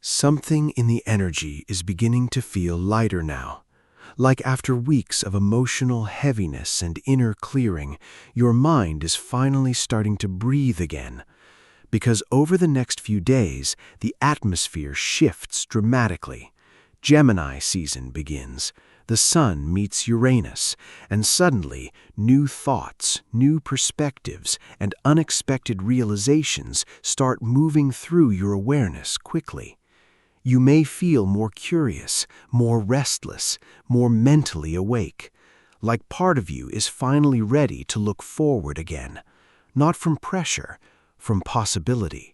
Something in the energy is beginning to feel lighter now. Like after weeks of emotional heaviness and inner clearing, your mind is finally starting to breathe again. Because over the next few days, the atmosphere shifts dramatically. Gemini season begins. The sun meets Uranus, and suddenly new thoughts, new perspectives, and unexpected realizations start moving through your awareness quickly. You may feel more curious, more restless, more mentally awake, like part of you is finally ready to look forward again, not from pressure, from possibility.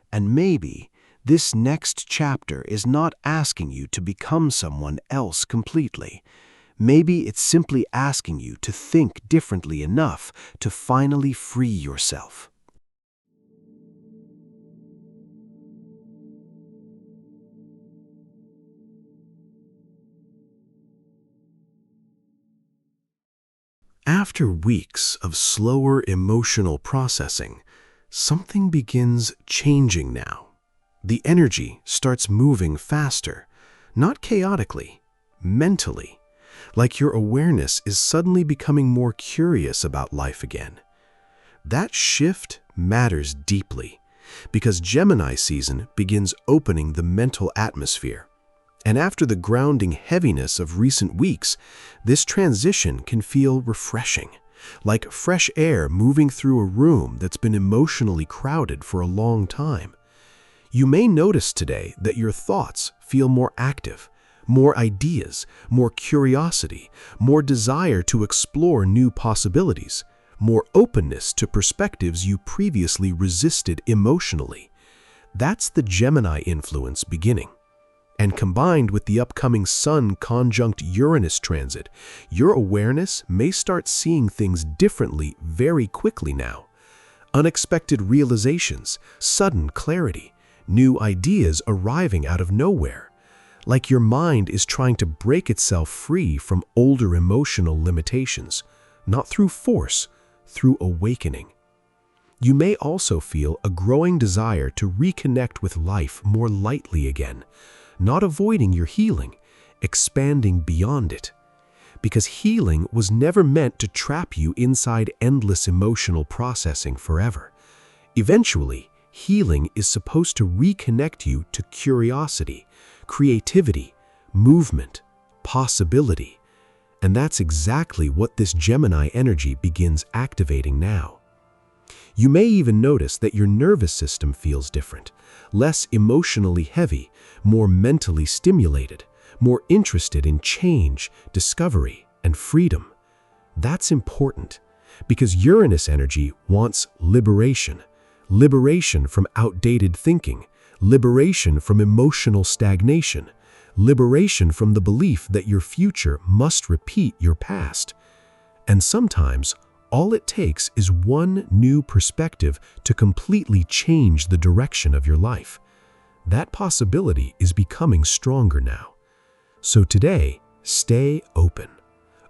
And maybe this next chapter is not asking you to become someone else completely. Maybe it's simply asking you to think differently enough to finally free yourself. After weeks of slower emotional processing, something begins changing now. The energy starts moving faster, not chaotically, mentally, like your awareness is suddenly becoming more curious about life again. That shift matters deeply because Gemini season begins opening the mental atmosphere. And after the grounding heaviness of recent weeks, this transition can feel refreshing, like fresh air moving through a room that's been emotionally crowded for a long time. You may notice today that your thoughts feel more active, more ideas, more curiosity, more desire to explore new possibilities, more openness to perspectives you previously resisted emotionally. That's the Gemini influence beginning. And combined with the upcoming Sun conjunct Uranus transit, your awareness may start seeing things differently very quickly now. Unexpected realizations, sudden clarity, new ideas arriving out of nowhere. Like your mind is trying to break itself free from older emotional limitations, not through force, through awakening. You may also feel a growing desire to reconnect with life more lightly again, not avoiding your healing, expanding beyond it. Because healing was never meant to trap you inside endless emotional processing forever. Eventually, healing is supposed to reconnect you to curiosity, creativity, movement, possibility. And that's exactly what this Gemini energy begins activating now. You may even notice that your nervous system feels different, less emotionally heavy, more mentally stimulated, more interested in change, discovery, and freedom. That's important because Uranus energy wants liberation, liberation from outdated thinking, liberation from emotional stagnation, liberation from the belief that your future must repeat your past. And sometimes, all it takes is one new perspective to completely change the direction of your life. That possibility is becoming stronger now. So today, stay open.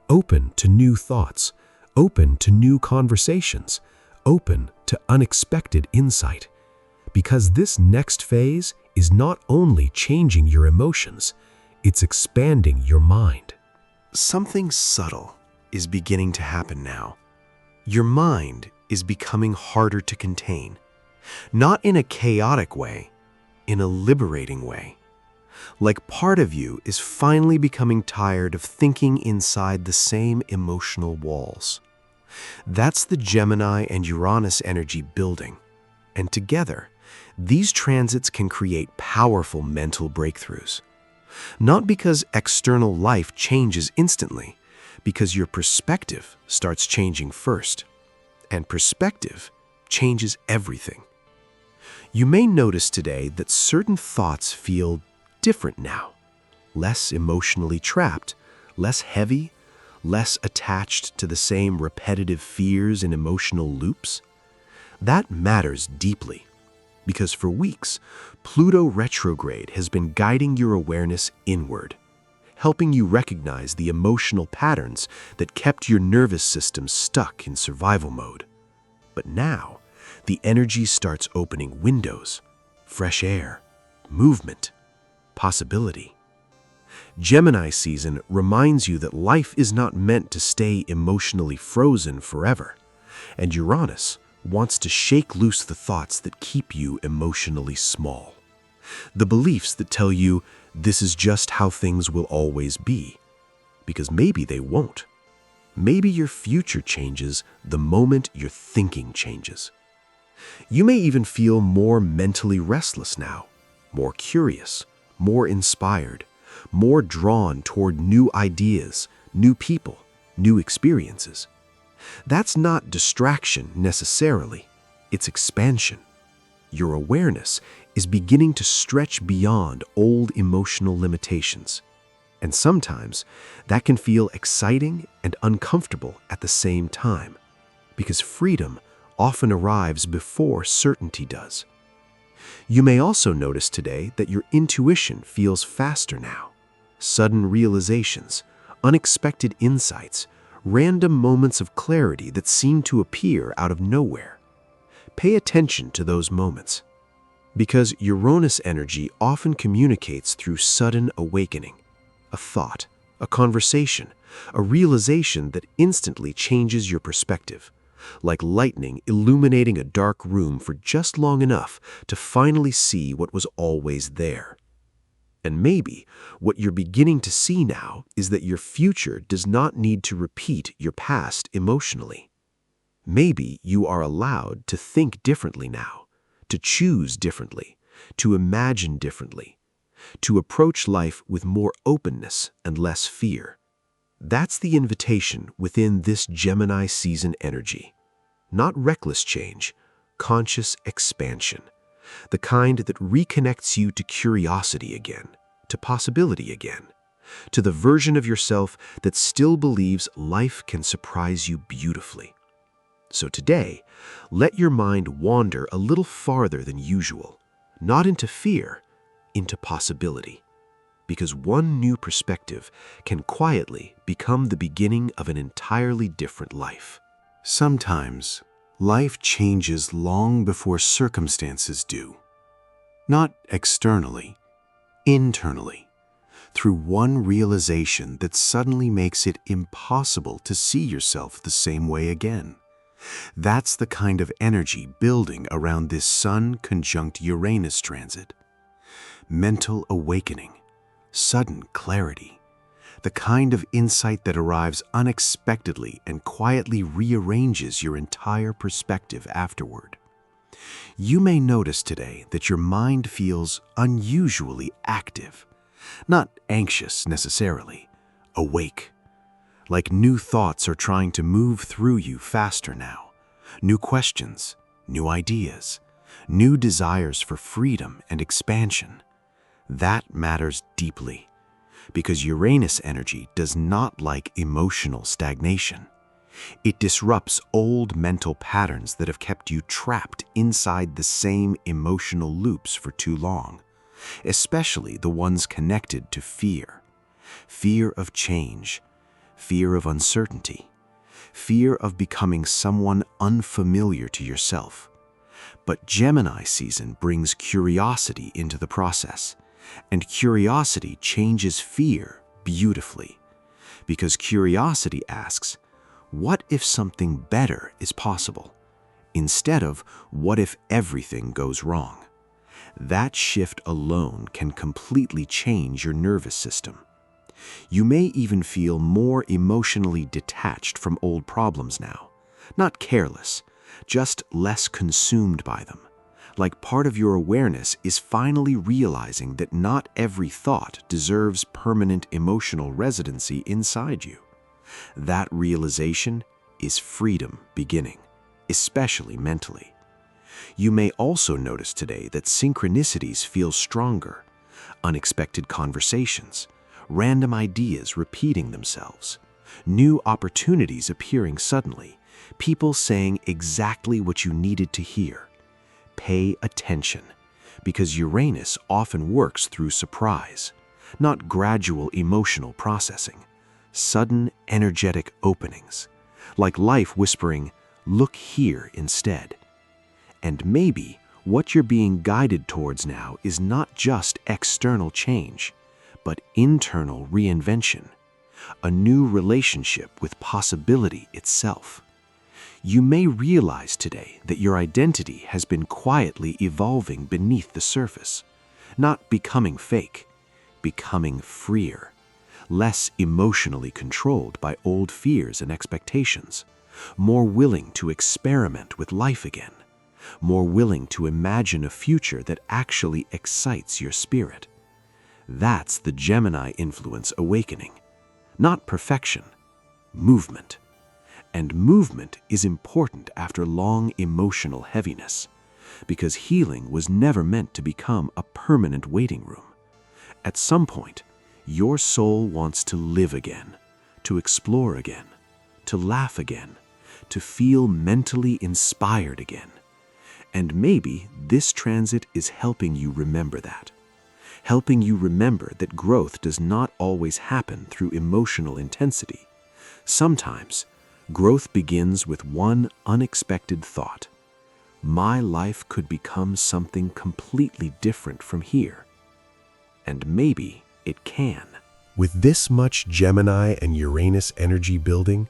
Open to new thoughts, open to new conversations, open to unexpected insight. Because this next phase is not only changing your emotions, it's expanding your mind. Something subtle is beginning to happen now. Your mind is becoming harder to contain, not in a chaotic way, in a liberating way. Like part of you is finally becoming tired of thinking inside the same emotional walls. That's the Gemini and Uranus energy building. And together, these transits can create powerful mental breakthroughs. Not because external life changes instantly, because your perspective starts changing first. And perspective changes everything. You may notice today that certain thoughts feel different now, less emotionally trapped, less heavy, less attached to the same repetitive fears and emotional loops. That matters deeply, because for weeks, Pluto retrograde has been guiding your awareness inward, helping you recognize the emotional patterns that kept your nervous system stuck in survival mode. But now, the energy starts opening windows, fresh air, movement, possibility. Gemini season reminds you that life is not meant to stay emotionally frozen forever, and Uranus wants to shake loose the thoughts that keep you emotionally small. The beliefs that tell you this is just how things will always be, because maybe they won't. Maybe your future changes the moment your thinking changes. You may even feel more mentally restless now, more curious, more inspired, more drawn toward new ideas, new people, new experiences. That's not distraction necessarily, it's expansion. Your awareness is beginning to stretch beyond old emotional limitations. And sometimes that can feel exciting and uncomfortable at the same time, because freedom often arrives before certainty does. You may also notice today that your intuition feels faster now. Sudden realizations, unexpected insights, random moments of clarity that seem to appear out of nowhere. Pay attention to those moments, because Uranus energy often communicates through sudden awakening. A thought, a conversation, a realization that instantly changes your perspective, like lightning illuminating a dark room for just long enough to finally see what was always there. And maybe what you're beginning to see now is that your future does not need to repeat your past emotionally. Maybe you are allowed to think differently now, to choose differently, to imagine differently, to approach life with more openness and less fear. That's the invitation within this Gemini season energy. Not reckless change, conscious expansion. The kind that reconnects you to curiosity again, to possibility again, to the version of yourself that still believes life can surprise you beautifully. So today, let your mind wander a little farther than usual, not into fear, into possibility. Because one new perspective can quietly become the beginning of an entirely different life. Sometimes, life changes long before circumstances do. Not externally, internally, through one realization that suddenly makes it impossible to see yourself the same way again. That's the kind of energy building around this Sun conjunct Uranus transit. Mental awakening, sudden clarity, the kind of insight that arrives unexpectedly and quietly rearranges your entire perspective afterward. You may notice today that your mind feels unusually active, not anxious necessarily, awake. Like new thoughts are trying to move through you faster now. New questions, new ideas, new desires for freedom and expansion. That matters deeply, because Uranus energy does not like emotional stagnation. It disrupts old mental patterns that have kept you trapped inside the same emotional loops for too long, especially the ones connected to fear. Fear of change, fear of uncertainty, fear of becoming someone unfamiliar to yourself. But Gemini season brings curiosity into the process, and curiosity changes fear beautifully, because curiosity asks, what if something better is possible? Instead of, what if everything goes wrong? That shift alone can completely change your nervous system. You may even feel more emotionally detached from old problems now. Not careless, just less consumed by them. Like part of your awareness is finally realizing that not every thought deserves permanent emotional residency inside you. That realization is freedom beginning, especially mentally. You may also notice today that synchronicities feel stronger, unexpected conversations, random ideas repeating themselves, new opportunities appearing suddenly, people saying exactly what you needed to hear. Pay attention, because Uranus often works through surprise, not gradual emotional processing. Sudden energetic openings, like life whispering, look here instead. And maybe What you're being guided towards now is not just external change, but internal reinvention, a new relationship with possibility itself. You may realize today that your identity has been quietly evolving beneath the surface, not becoming fake, becoming freer, less emotionally controlled by old fears and expectations, more willing to experiment with life again, more willing to imagine a future that actually excites your spirit. That's the Gemini influence awakening, not perfection, movement. And movement is important after long emotional heaviness, because healing was never meant to become a permanent waiting room. At some point, your soul wants to live again, to explore again, to laugh again, to feel mentally inspired again. And maybe this transit is helping you remember that, helping you remember that growth does not always happen through emotional intensity. Sometimes, growth begins with one unexpected thought. My life could become something completely different from here. And maybe it can. With this much Gemini and Uranus energy building,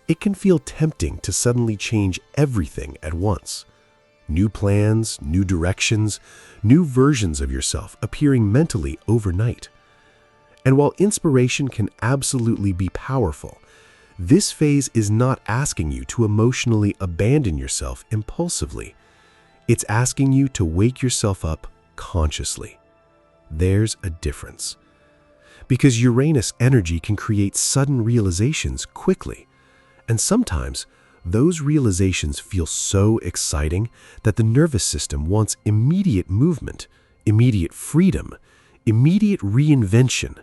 it can feel tempting to suddenly change everything at once. New plans, new directions, new versions of yourself appearing mentally overnight. And while inspiration can absolutely be powerful, this phase is not asking you to emotionally abandon yourself impulsively. It's asking you to wake yourself up consciously. There's a difference. Because Uranus energy can create sudden realizations quickly, and sometimes those realizations feel so exciting that the nervous system wants immediate movement, immediate freedom, immediate reinvention,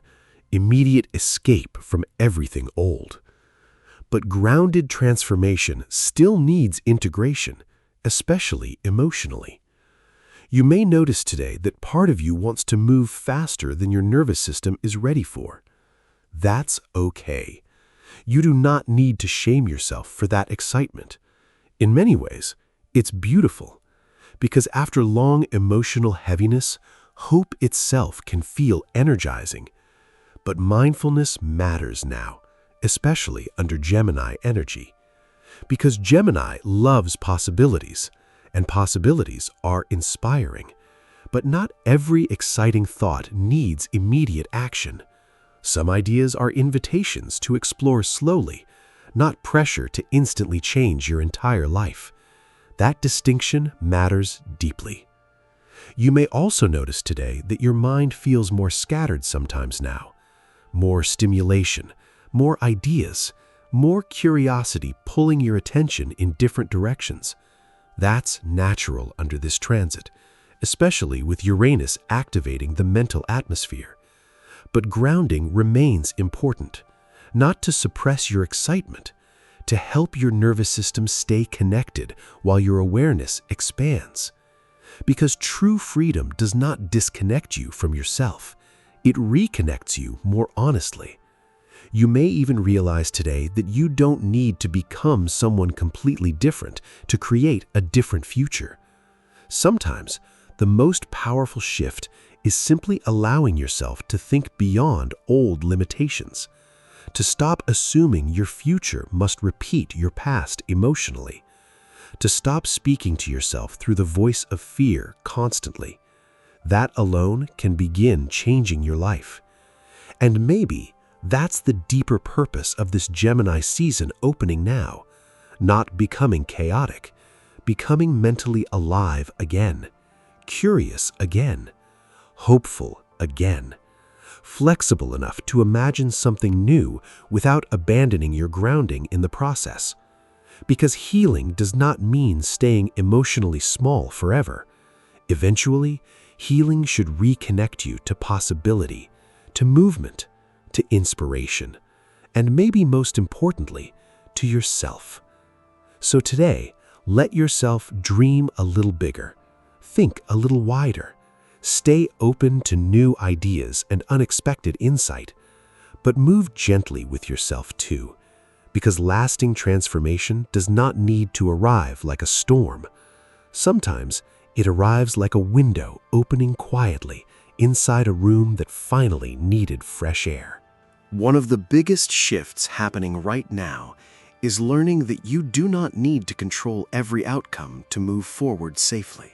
immediate escape from everything old. But grounded transformation still needs integration, especially emotionally. You may notice today that part of you wants to move faster than your nervous system is ready for. That's okay. You do not need to shame yourself for that excitement. In many ways, it's beautiful, because after long emotional heaviness, hope itself can feel energizing. But mindfulness matters now, especially under Gemini energy, because Gemini loves possibilities, and possibilities are inspiring. But not every exciting thought needs immediate action. Some ideas are invitations to explore slowly, not pressure to instantly change your entire life. That distinction matters deeply. You may also notice today that your mind feels more scattered sometimes now. More stimulation, more ideas, more curiosity pulling your attention in different directions. That's natural under this transit, especially with Uranus activating the mental atmosphere. But grounding remains important, not to suppress your excitement, to help your nervous system stay connected while your awareness expands. Because true freedom does not disconnect you from yourself. It reconnects you more honestly. You may even realize today that you don't need to become someone completely different to create a different future. Sometimes, the most powerful shift is simply allowing yourself to think beyond old limitations, to stop assuming your future must repeat your past emotionally, to stop speaking to yourself through the voice of fear constantly. That alone can begin changing your life. And maybe that's the deeper purpose of this Gemini season opening now, not becoming chaotic, becoming mentally alive again, curious again, hopeful again, flexible enough to imagine something new without abandoning your grounding in the process. Because healing does not mean staying emotionally small forever. Eventually, healing should reconnect you to possibility, to movement, to inspiration, and maybe most importantly, to yourself. So today, let yourself dream a little bigger, think a little wider, stay open to new ideas and unexpected insight, but move gently with yourself too, because lasting transformation does not need to arrive like a storm. Sometimes It arrives like a window opening quietly inside a room that finally needed fresh air. One of the biggest shifts happening right now is learning that you do not need to control every outcome to move forward safely.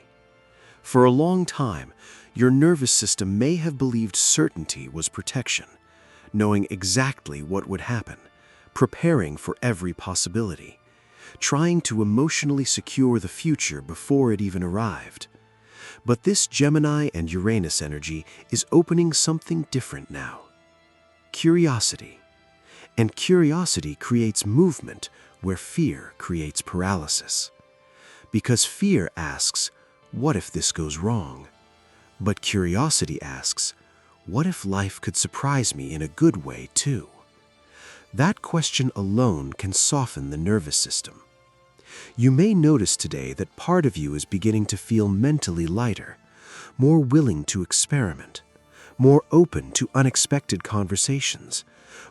For a long time, your nervous system may have believed certainty was protection, knowing exactly what would happen, preparing for every possibility, trying to emotionally secure the future before it even arrived. But this Gemini and Uranus energy is opening something different now. Curiosity. And curiosity creates movement where fear creates paralysis. Because fear asks, what if this goes wrong? But curiosity asks, what if life could surprise me in a good way too? That question alone can soften the nervous system. You may notice today that part of you is beginning to feel mentally lighter, more willing to experiment, more open to unexpected conversations,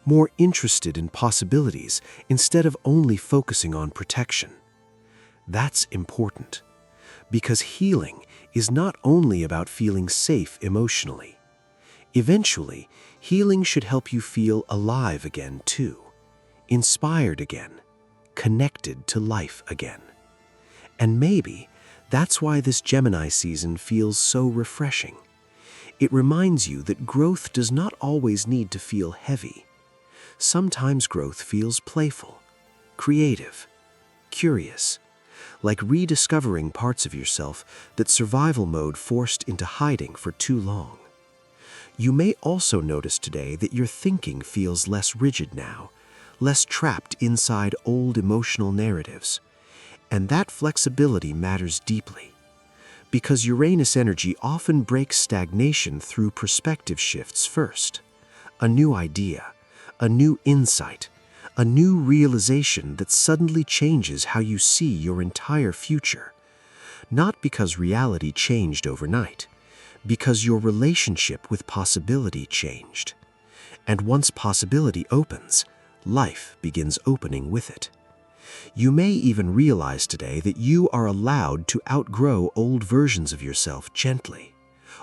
more interested in possibilities instead of only focusing on protection. That's important, because healing is not only about feeling safe emotionally. Eventually, healing should help you feel alive again too, inspired again, connected to life again. And maybe that's why this Gemini season feels so refreshing. It reminds you that growth does not always need to feel heavy. Sometimes growth feels playful, creative, curious, like rediscovering parts of yourself that survival mode forced into hiding for too long. You may also notice today that your thinking feels less rigid now, less trapped inside old emotional narratives. And that flexibility matters deeply, because Uranus energy often breaks stagnation through perspective shifts first. A new idea, a new insight, a new realization that suddenly changes how you see your entire future. Not because reality changed overnight, because your relationship with possibility changed. And once possibility opens, life begins opening with it. You may even realize today that you are allowed to outgrow old versions of yourself gently.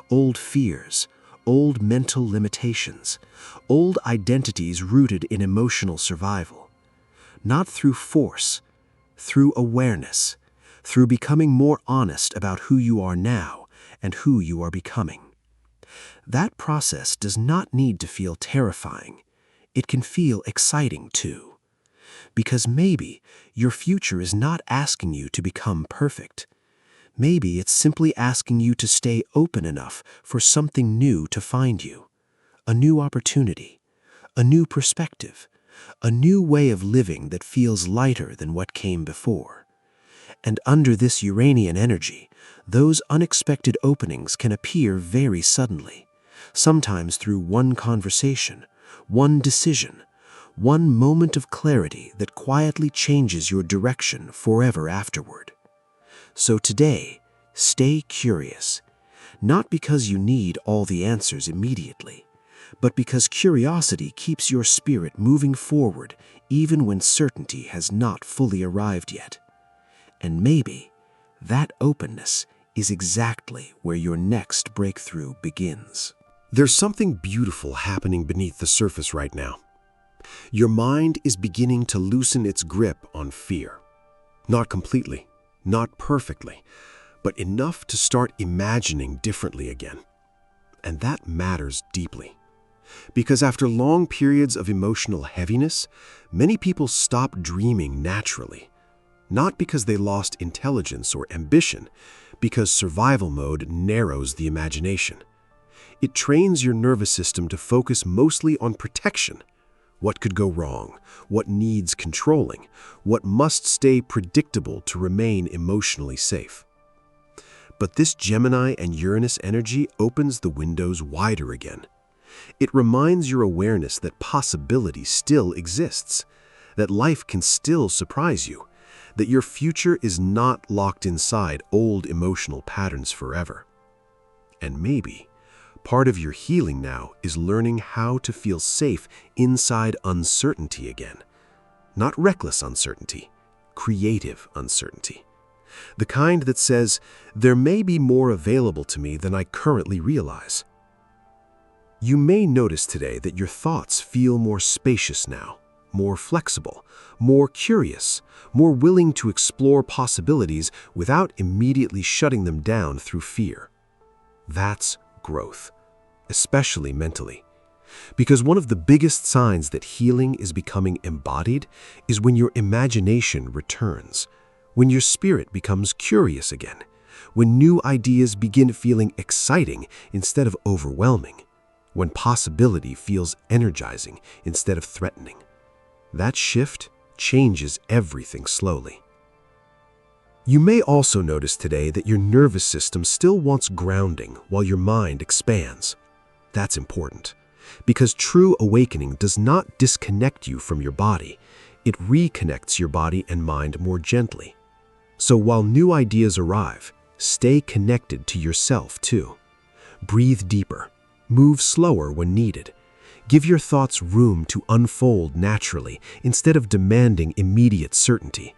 Old fears, old mental limitations, old identities rooted in emotional survival. Not through force, through awareness, through becoming more honest about who you are now and who you are becoming. That process does not need to feel terrifying. It can feel exciting too. Because maybe your future is not asking you to become perfect. Maybe it's simply asking you to stay open enough for something new to find you. A new opportunity, a new perspective, a new way of living that feels lighter than what came before. And under this Uranian energy, those unexpected openings can appear very suddenly, sometimes through one conversation, one decision, one moment of clarity that quietly changes your direction forever afterward. So today, stay curious, not because you need all the answers immediately, but because curiosity keeps your spirit moving forward even when certainty has not fully arrived yet. And maybe that openness is exactly where your next breakthrough begins. There's something beautiful happening beneath the surface right now. Your mind is beginning to loosen its grip on fear. Not completely, not perfectly, but enough to start imagining differently again. And that matters deeply. Because after long periods of emotional heaviness, many people stop dreaming naturally. Not because they lost intelligence or ambition, because survival mode narrows the imagination. It trains your nervous system to focus mostly on protection. What could go wrong? What needs controlling? What must stay predictable to remain emotionally safe? But this Gemini and Uranus energy opens the windows wider again. It reminds your awareness that possibility still exists, that life can still surprise you, that your future is not locked inside old emotional patterns forever. And maybe part of your healing now is learning how to feel safe inside uncertainty again. Not reckless uncertainty, creative uncertainty. The kind that says, there may be more available to me than I currently realize. You may notice today that your thoughts feel more spacious now, more flexible, more curious, more willing to explore possibilities without immediately shutting them down through fear. That's growth, especially mentally. Because one of the biggest signs that healing is becoming embodied is when your imagination returns, when your spirit becomes curious again, when new ideas begin feeling exciting instead of overwhelming, when possibility feels energizing instead of threatening. That shift changes everything slowly. You may also notice today that your nervous system still wants grounding while your mind expands. That's important, because true awakening does not disconnect you from your body. It reconnects your body and mind more gently. So while new ideas arrive, stay connected to yourself too. Breathe deeper. Move slower when needed. Give your thoughts room to unfold naturally instead of demanding immediate certainty.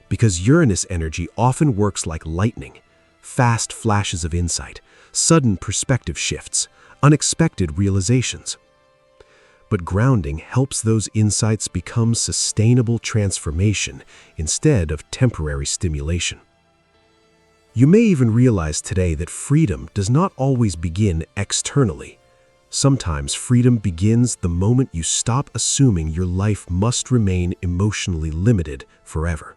Because Uranus energy often works like lightning, fast flashes of insight, sudden perspective shifts, unexpected realizations. But grounding helps those insights become sustainable transformation instead of temporary stimulation. You may even realize today that freedom does not always begin externally. Sometimes freedom begins the moment you stop assuming your life must remain emotionally limited forever.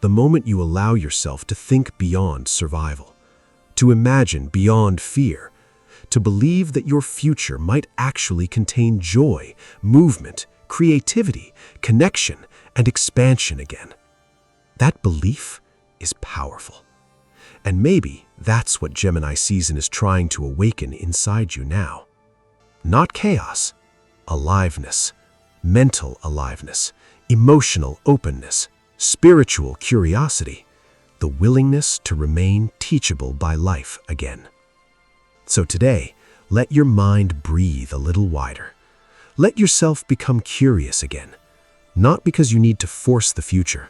The moment you allow yourself to think beyond survival, to imagine beyond fear, to believe that your future might actually contain joy, movement, creativity, connection, and expansion again. That belief is powerful. And maybe that's what Gemini season is trying to awaken inside you now. Not chaos, aliveness, mental aliveness, emotional openness, spiritual curiosity, the willingness to remain teachable by life again. So today, let your mind breathe a little wider. Let yourself become curious again, not because you need to force the future,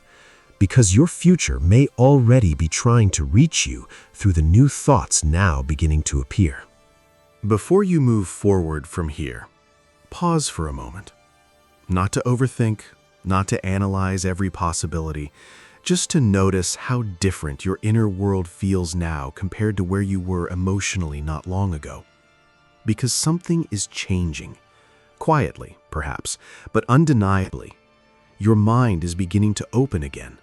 because your future may already be trying to reach you through the new thoughts now beginning to appear. Before you move forward from here, pause for a moment. Not to overthink, not to analyze every possibility, just to notice how different your inner world feels now compared to where you were emotionally not long ago. Because something is changing. Quietly, perhaps, but undeniably. Your mind is beginning to open again.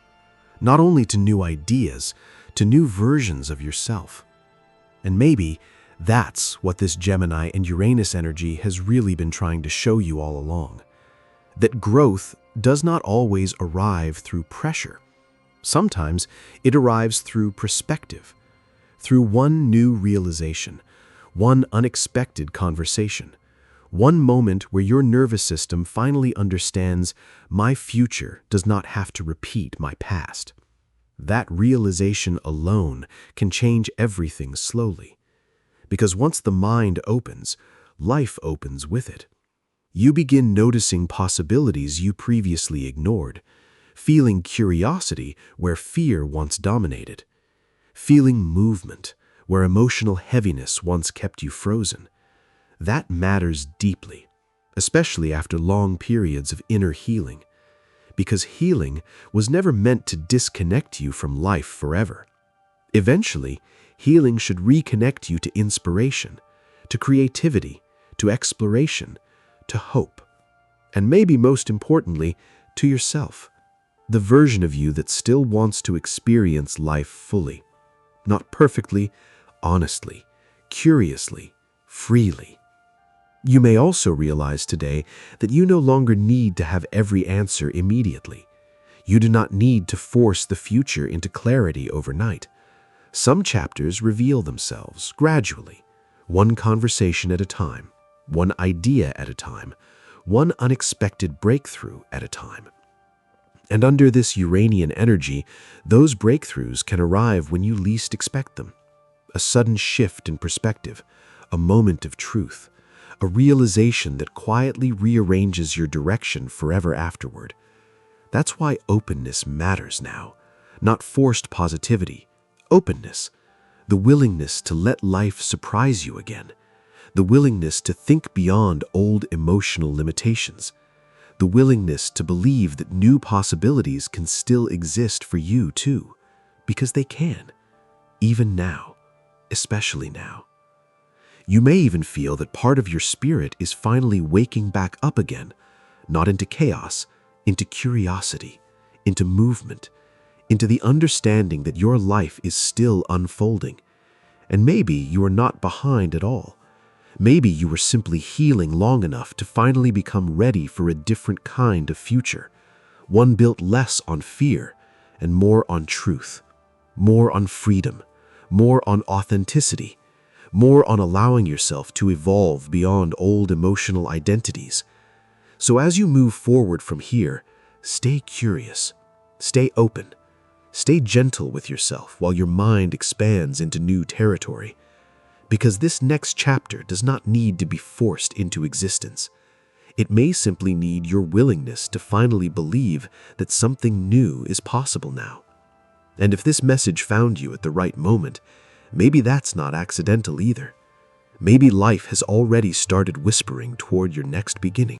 Not only to new ideas, to new versions of yourself. And maybe that's what this Gemini and Uranus energy has really been trying to show you all along. That growth does not always arrive through pressure. Sometimes it arrives through perspective, through one new realization, one unexpected conversation, one moment where your nervous system finally understands my future does not have to repeat my past. That realization alone can change everything slowly. Because once the mind opens, life opens with it. You begin noticing possibilities you previously ignored, feeling curiosity where fear once dominated, feeling movement where emotional heaviness once kept you frozen. That matters deeply, especially after long periods of inner healing, because healing was never meant to disconnect you from life forever. Eventually, healing should reconnect you to inspiration, to creativity, to exploration, to hope, and maybe most importantly, to yourself, the version of you that still wants to experience life fully, not perfectly, honestly, curiously, freely. You may also realize today that you no longer need to have every answer immediately. You do not need to force the future into clarity overnight. Some chapters reveal themselves gradually, one conversation at a time, one idea at a time, one unexpected breakthrough at a time. And under this Uranian energy, those breakthroughs can arrive when you least expect them. A sudden shift in perspective, a moment of truth, a realization that quietly rearranges your direction forever afterward. That's why openness matters now, not forced positivity, openness, the willingness to let life surprise you again, the willingness to think beyond old emotional limitations, the willingness to believe that new possibilities can still exist for you too, because they can, even now, especially now. You may even feel that part of your spirit is finally waking back up again, not into chaos, into curiosity, into movement, into the understanding that your life is still unfolding. And maybe you are not behind at all. Maybe you were simply healing long enough to finally become ready for a different kind of future, one built less on fear and more on truth, more on freedom, more on authenticity, more on allowing yourself to evolve beyond old emotional identities. So as you move forward from here, stay curious, stay open, stay gentle with yourself while your mind expands into new territory. Because this next chapter does not need to be forced into existence. It may simply need your willingness to finally believe that something new is possible now. And if this message found you at the right moment, maybe that's not accidental either. Maybe life has already started whispering toward your next beginning.